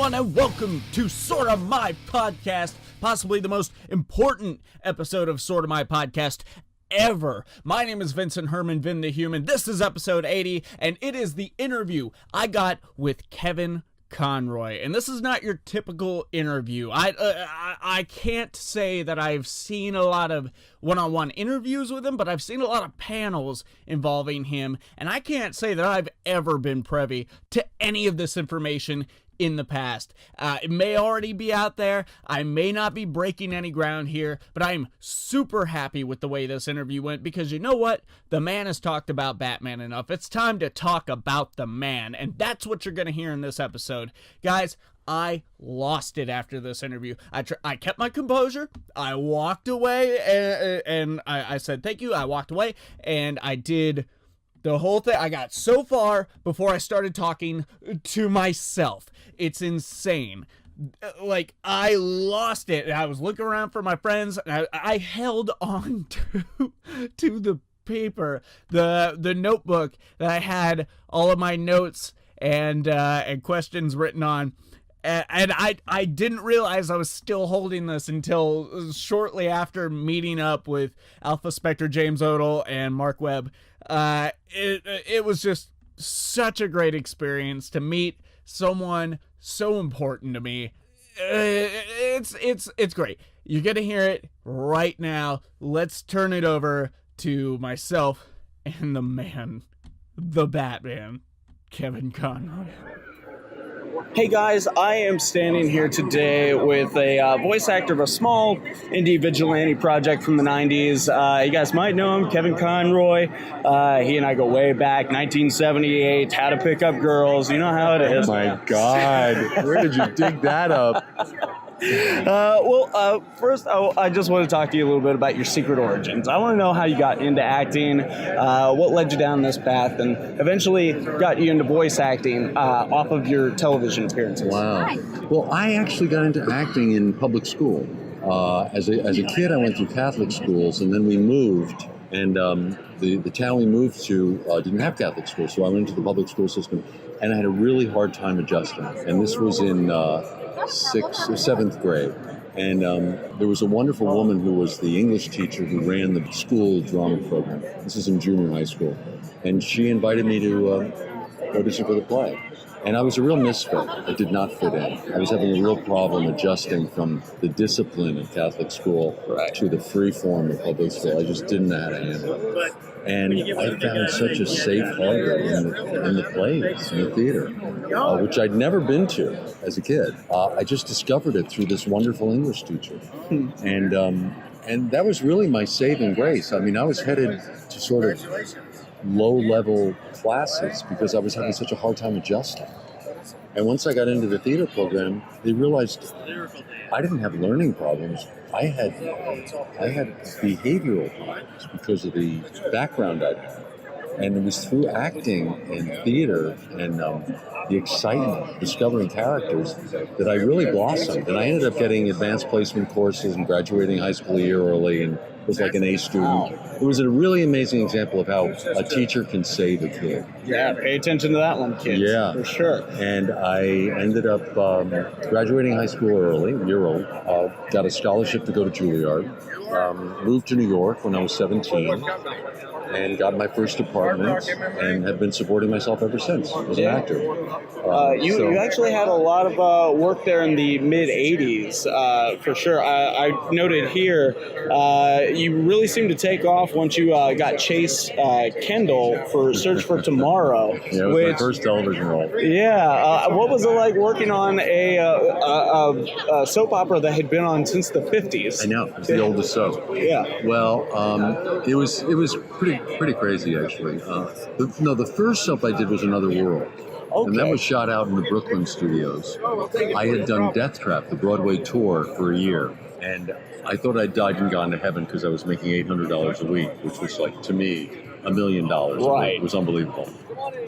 everyone, and welcome to Sorta My Podcast, possibly the most important episode of Sorta My Podcast ever. My name is Vincent Vin The Human. This is episode 80, and it is the interview I got with Kevin Conroy. And this is not your typical interview. I can't say that I've seen a lot of one-on-one interviews with him, but I've seen a lot of panels involving him, and I can't say that I've ever been privy to any of this information in the past. It may already be out there. I may not be breaking any ground here, but I'm super happy with the way this interview went, because you know what? The man has talked about Batman enough. It's time to talk about the man, and that's what you're going to hear in this episode. Guys, I lost it after this interview. I kept my composure. I walked away, and I said thank you. I walked away, and I did the whole thing. I got so far before I started talking to myself. It's insane. Like, I lost it. I was looking around for my friends, and I held on to the paper, the notebook that I had all of my notes and questions written on. And I didn't realize I was still holding this until shortly after meeting up with Alpha Spectre James Odell and Mark Webb. It was just such a great experience to meet someone so important to me. It's great. You're gonna hear it right now. Let's turn it over to myself and the man, the Batman, Kevin Conroy. Hey guys, I am standing here today with a voice actor of a small indie vigilante project from the 90s. You guys might know him, Kevin Conroy. He and I go way back, 1978, How to Pick Up Girls. You know how it is. Oh my God, where did you dig that up? First, I just want to talk to you a little bit about your secret origins. I want to know how you got into acting, what led you down this path, and eventually got you into voice acting off of your television appearances. Wow. Well, I actually got into acting in public school. As a kid, I went through Catholic schools, and then we moved, and the town we moved to didn't have Catholic schools, so I went into the public school system, and I had a really hard time adjusting. And this was in 6th or 7th grade. And there was a wonderful woman who was the English teacher who ran the school drama program. This is in junior high school. And she invited me to audition for the play. And I was a real misfit. I did not fit in. I was having a real problem adjusting from the discipline of Catholic school to the free form of public school. I just didn't know how to handle it. And I found such a safe harbor in the plays, in the theater, which I'd never been to as a kid. I just discovered it through this wonderful English teacher. And that was really my saving grace. I mean, I was headed to sort of low-level classes because I was having such a hard time adjusting. And once I got into the theater program, they realized I didn't have learning problems. I had behavioral problems because of the background I had. And it was through acting and theater and the excitement of discovering characters that I really blossomed. And I ended up getting advanced placement courses and graduating high school a year early and was like an A student. It was a really amazing example of how a teacher can save a kid. Yeah, pay attention to that one, kids. Yeah. For sure. And I ended up graduating high school early, a year old, got a scholarship to go to Juilliard, moved to New York when I was 17, and got my first apartment and have been supporting myself ever since as an actor. You actually had a lot of work there in the mid-'80s, for sure. I noted here, you really seemed to take off once you got Chase Kendall for Search for Tomorrow. Yeah, it was my first television role. Yeah. What was it like working on a soap opera that had been on since the 50s? I know. It's the oldest soap. Yeah. Well, it was pretty crazy, actually. The first soap I did was Another World. Okay. And that was shot out in the Brooklyn studios. I had done Death Trap, the Broadway tour, for a year. And I thought I'd died and gone to heaven because I was making $800 a week, which was, like, to me, $1 million. Right. It was unbelievable.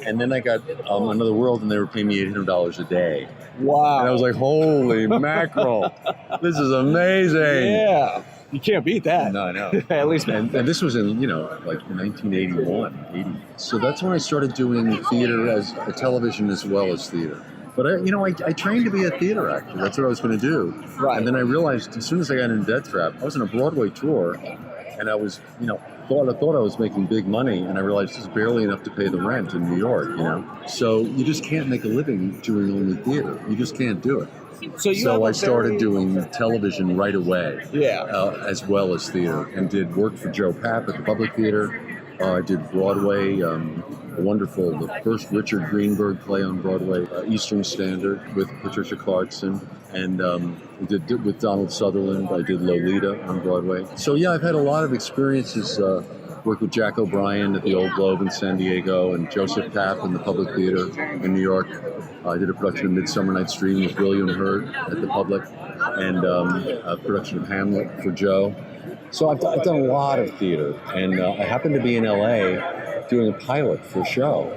And then I got Another World, and they were paying me $800 a day. Wow. And I was like, holy mackerel. This is amazing. Yeah. You can't beat that. No, I know. At least. And this was in, like 1981, 80. So that's when I started doing theater as television as well as theater. But I trained to be a theater actor. That's what I was going to do. Right. And then I realized as soon as I got into Death Trap, I was on a Broadway tour, and I was, thought I was making big money, and I realized this is barely enough to pay the rent in New York. So you just can't make a living doing only theater. You just can't do it. So I started doing television right away. As well as theater, and did work for Joe Papp at the Public Theater. I did Broadway, the first Richard Greenberg play on Broadway, Eastern Standard with Patricia Clarkson, and we did with Donald Sutherland. I did Lolita on Broadway. So yeah, I've had a lot of experiences. Worked with Jack O'Brien at the Old Globe in San Diego, and Joseph Papp in the Public Theater in New York. I did a production of Midsummer Night's Dream with William Hurt at the Public, and a production of Hamlet for Joe. So I've done a lot of theater, and I happened to be in LA doing a pilot for a show,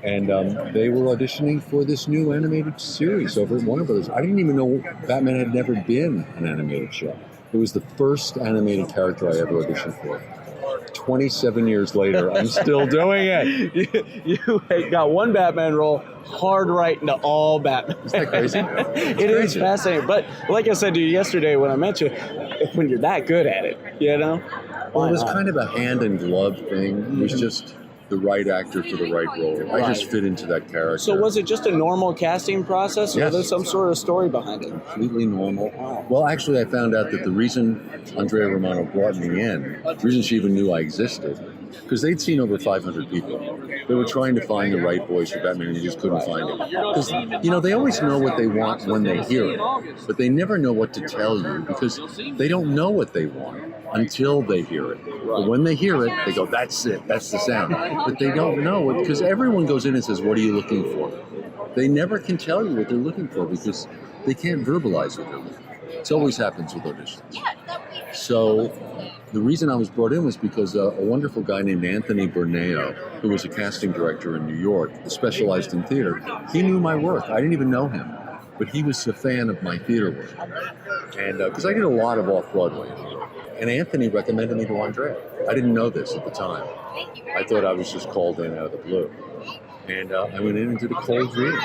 and they were auditioning for this new animated series over at Warner Brothers. I didn't even know Batman had never been an animated show. It was the first animated character I ever auditioned for. 27 years later, I'm still doing it. You got one Batman role, hard right into all Batman. Isn't that crazy? It is fascinating. But like I said to you yesterday when I met you, when you're that good at it, Well, it was kind of a hand and glove thing. It was just the right actor for the right role. I just fit into that character. So was it just a normal casting process, or was there some sort of story behind it? Completely normal. Well, actually, I found out that the reason Andrea Romano brought me in, the reason she even knew I existed, because they'd seen over 500 people. They were trying to find the right voice for Batman, and they just couldn't find it. Because, they always know what they want when they hear it, but they never know what to tell you, because they don't know what they want until they hear it. But when they hear it, they go, that's it, that's the sound. But they don't know it, because everyone goes in and says, what are you looking for? They never can tell you what they're looking for, because they can't verbalize what they're looking for. It always happens with auditions. So the reason I was brought in was because a wonderful guy named Anthony Berneo, who was a casting director in New York, specialized in theater, he knew my work. I didn't even know him, but he was a fan of my theater work. And because I did a lot of Off-Broadway. And Anthony recommended me to Andrea. I didn't know this at the time. I thought I was just called in out of the blue. And I went in and did a cold reading.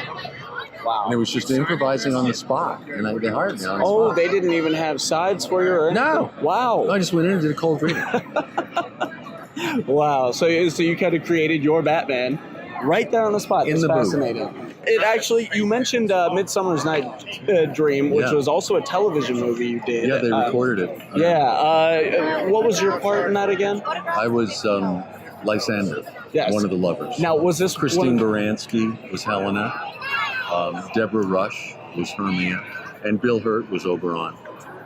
Wow. And it was just improvising on the spot. And they hired me on the spot. Oh, they didn't even have sides for you or anything? No. Wow. I just went in and did a cold reading. Wow. So you kind of created your Batman right there on the spot. In the fascinating. Booth. It actually, you mentioned Midsummer's Night's Dream, which was also a television movie you did. Yeah, they recorded it. Yeah. What was your part in that again? I was Lysander, one of the lovers. Now, was this Christine Baranski was Helena, Deborah Rush was Hermia, and Bill Hurt was Oberon.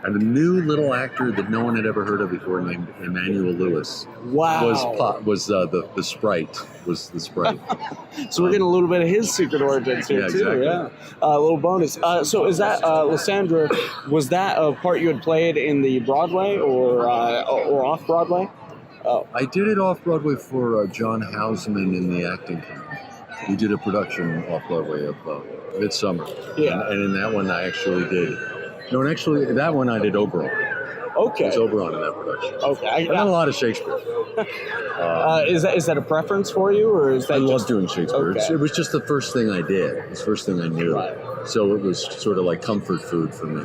And a new little actor that no one had ever heard of before named Emmanuel Lewis was the Sprite. Was the Sprite. So we're getting a little bit of his secret origins here, too. Exactly. Yeah, a little bonus. So is that, Lysandra, was that a part you had played in the Broadway or Off-Broadway? Oh. I did it Off-Broadway for John Houseman in the acting company. We did a production Off-Broadway of Midsummer. Yeah. And in that one I actually did. No, and actually, that one I did Oberon. Okay. It was Oberon in that production. Okay. I've done a lot of Shakespeare. Is that a preference for you, or is that I love doing Shakespeare. Okay. It was just the first thing I did. It's the first thing I knew. Right. So it was sort of like comfort food for me.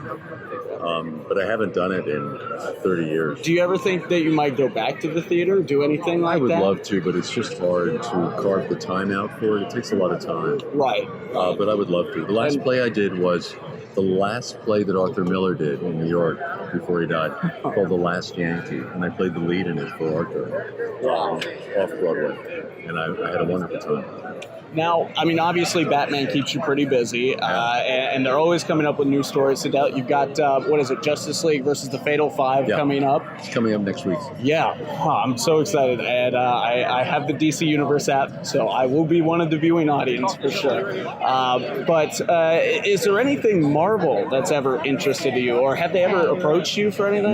But I haven't done it in 30 years. Do you ever think that you might go back to the theater, do anything like that? I would love to, but it's just hard to carve the time out for it. It takes a lot of time. Right. But I would love to. The last play I did was the last play that Arthur Miller did in New York before he died, called The Last Yankee, and I played the lead in it for Arthur off-Broadway, and I had a wonderful time. Now, I mean, obviously Batman keeps you pretty busy, and they're always coming up with new stories to tell. You've got, Justice League versus the Fatal Five coming up. It's coming up next week. Yeah, I'm so excited, and I have the DC Universe app, so I will be one of the viewing audience for sure. But is there anything Marvel that's ever interested you, or have they ever approached you for anything?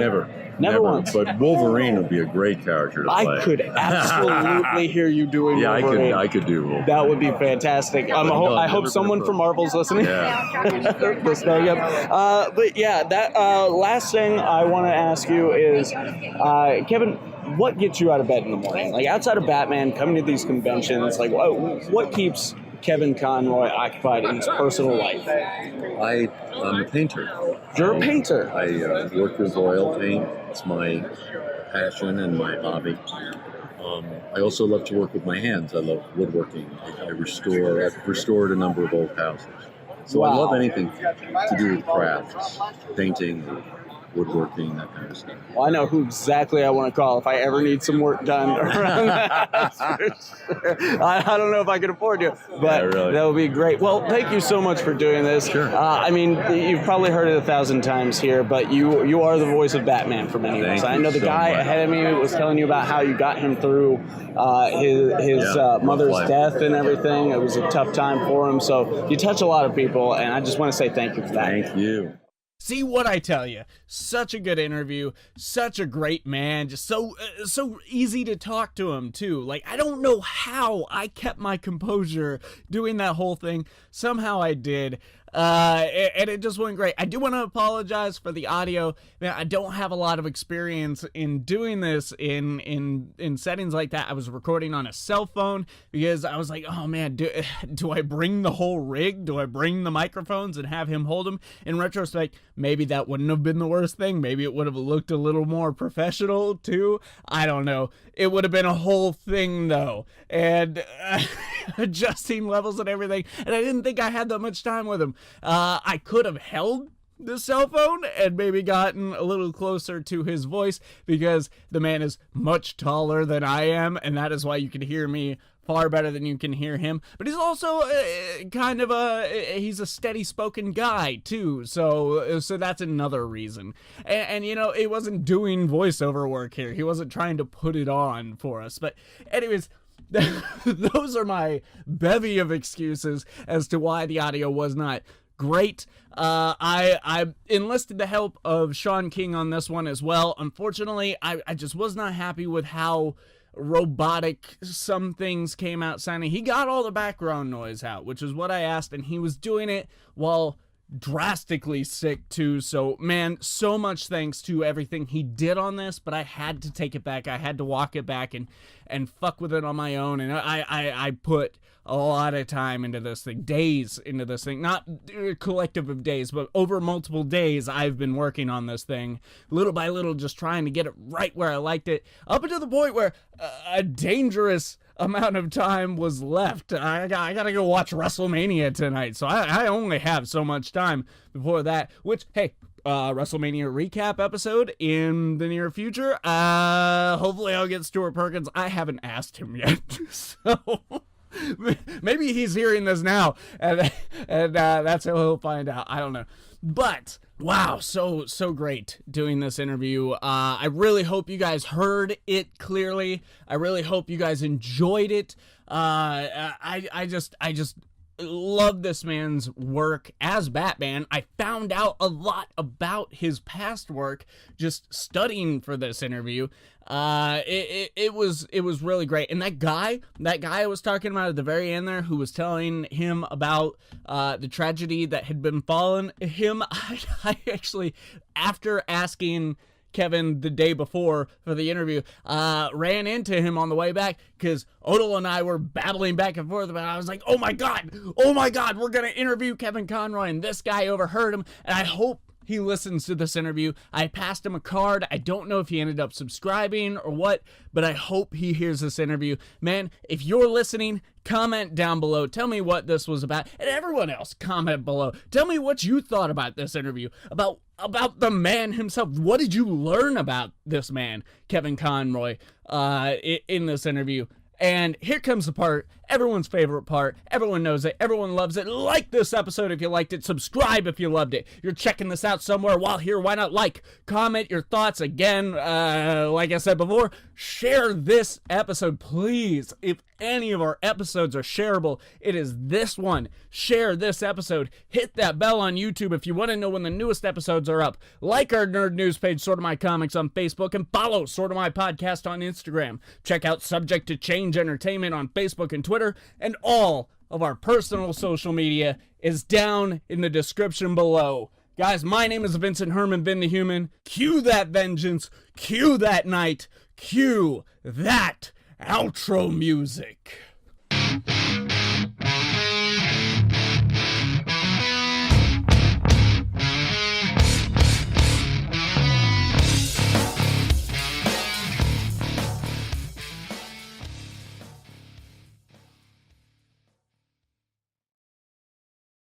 Never once. But Wolverine would be a great character to play. I could absolutely hear you doing Wolverine. I could do Wolverine. That would be fantastic. I hope someone from Marvel's listening. Yeah. But yeah, that last thing I want to ask you is, Kevin, what gets you out of bed in the morning? Like outside of Batman, coming to these conventions, like what keeps Kevin Conroy occupied in his personal life? I'm a painter. You're a painter. I work with oil paint. It's my passion and my hobby. I also love to work with my hands. I love woodworking. I've restored a number of old houses. So I love anything to do with crafts, painting, woodworking, that kind of stuff. Well, I know who exactly I want to call if I ever need some work done around the house. For sure. I don't know if I can afford you, but really. That would be great. Well, thank you so much for doing this. Sure. I mean, you've probably heard it 1,000 times here, but you are the voice of Batman for many of us. I know the guy ahead of me was telling you about how you got him through his mother's death and everything. It was a tough time for him. So you touch a lot of people, and I just want to say thank you for that. Thank you. See what I tell you. Such a good interview. Such a great man. Just so easy to talk to him, too. Like, I don't know how I kept my composure doing that whole thing. Somehow I did. And it just went great. I do want to apologize for the audio. Man, I don't have a lot of experience in doing this in settings like that. I was recording on a cell phone because I was like, oh man, do I bring the whole rig? Do I bring the microphones and have him hold them? In retrospect, maybe that wouldn't have been the worst thing. Maybe it would have looked a little more professional too. I don't know. It would have been a whole thing though. And adjusting levels and everything. And I didn't think I had that much time with him. I could have held the cell phone and maybe gotten a little closer to his voice because the man is much taller than I am, and that is why you can hear me far better than you can hear him. But he's also he's a steady spoken guy too, so that's another reason. And you know, he wasn't doing voiceover work here. He wasn't trying to put it on for us. But anyways, those are my bevy of excuses as to why the audio was not great. I enlisted the help of Sean King on this one as well. Unfortunately, I just was not happy with how robotic some things came out sounding. He got all the background noise out, which is what I asked, and he was doing it while drastically sick too. So man, so much thanks to everything he did on this, but I had to take it back. I had to walk it back and fuck with it on my own. And I put a lot of time into this thing, days into this thing, not a collective of days, but over multiple days I've been working on this thing little by little, just trying to get it right where I liked it, up until the point where a dangerous amount of time was left. I gotta go watch WrestleMania tonight, so I only have so much time before that, which, hey, WrestleMania recap episode in the near future. Hopefully I'll get Stuart Perkins. I haven't asked him yet, so maybe he's hearing this now, and that's how he'll find out. I don't know. But wow, so great doing this interview. I really hope you guys heard it clearly. I really hope you guys enjoyed it. I just love this man's work as Batman. I found out a lot about his past work just studying for this interview. It was really great. And that guy I was talking about at the very end there, who was telling him about the tragedy that had been fallen him, I actually, after asking Kevin the day before for the interview, ran into him on the way back because Odell and I were babbling back and forth about it. I was like, oh my God, we're going to interview Kevin Conroy, and this guy overheard him, and I hope he listens to this interview. I passed him a card. I don't know if he ended up subscribing or what, but I hope he hears this interview. Man, if you're listening, comment down below. Tell me what this was about. And everyone else, comment below. Tell me what you thought about this interview, about the man himself. What did you learn about this man, Kevin Conroy, in this interview? And here comes the part, everyone's favorite part. Everyone knows it. Everyone loves it. Like this episode if you liked it. Subscribe if you loved it. You're checking this out somewhere while here. Why not like, comment your thoughts? Again, like I said before, share this episode, please. If any of our episodes are shareable, it is this one. Share this episode. Hit that bell on YouTube if you want to know when the newest episodes are up. Like our nerd news page, Sort of My Comics, on Facebook, and follow Sort of My Podcast on Instagram. Check out Subject to Change Entertainment on Facebook and Twitter, and all of our personal social media is down in the description below. Guys, my name is Vincent Herman, Vin The Human. Cue that vengeance. Cue that night. Cue that outro music.